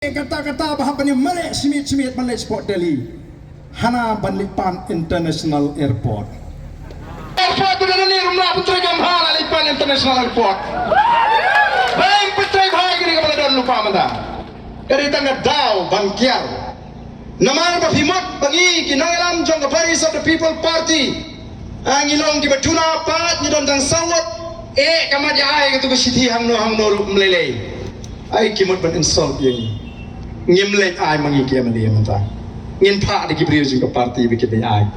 Kata-kata bahapannya Malik Smith Malik Sport Delhi Hana Banlipan International Airport. Airport tu dah ni rumah putri Gamhar Banlipan International Airport. Baik putri bahaya kini kepada don lupa mata. Dari tangga daw bangkiar. Namar bafimot bagi kinangalam jong Voice of the People Party. Ang ilong kibaduna pat ni don tang sawat kamad ay katu kesiti hangno melelei. Ay kimot ban insult yang ngimlek ay mangikiam dia mata. Ngin pa di kibriyo juga parti bikin ay.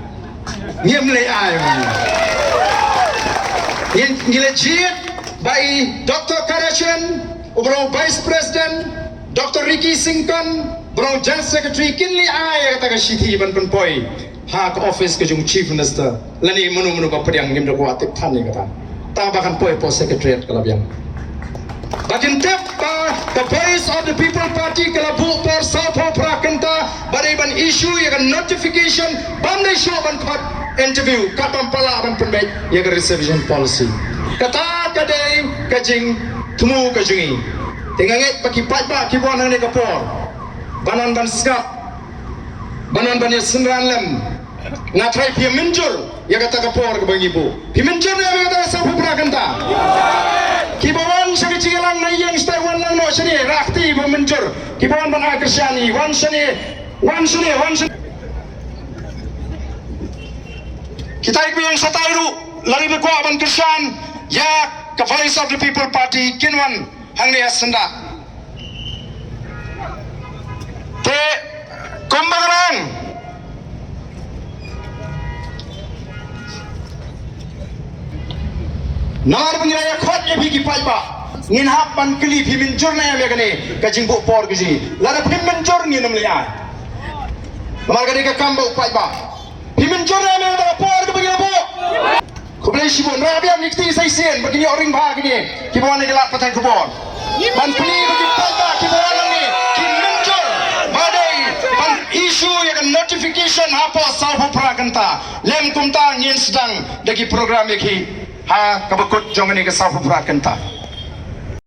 Ngimlek ay. Ngin legit by Dr. Karachan, Bro Vice President Dr. Ricky Singkon, Bro General Secretary kinli ay kata kesiti ban penpoi. Hak office ke jung Chief Minister. Lani menu ka pediang ngim da kuatip tan ni kata. Tabakan poi pos secretariat kalabian. Bagian tep the Voice of the People Party kalabu por South Prakenta bariban issue yang notification bandai show ban pat interview katam pala ban penbaik yang reservation policy kata kadai kajing temu kajungi tenganget bagi patba kibuan hang ne kapor banan ban skap banan ban senran lem ngatrai pia minjur yang kata kapor ke bang ibu pia minjur yang kata South Prakenta kibawan sa kicigalang na iyang stay one lang no siya ni rakti memenjur kibawan ban agresiani one siya kita ikut sa tayo lari berkuah ban kersian ya ke Voice of the People Party kinwan hang ni asenda te kumbagarang nar pengira khot ye bigi paiba ngin hapan kli phimin jor na ya gane kajing bu por giji lara phimin jor ni namle ya mar gane ka kambo paiba phimin jor na me da por ke bigi bu khoble shibon ra biam nikti sai sen bagi oring bha gini ki bawan ni gelat patai kubon ban kli bagi paiba ki bawan ni ki min jor badai ban issue yang notification apa South Prakenta lem kumta ngin sedang dagi program iki ha kabakut jong ni ke South Prakenta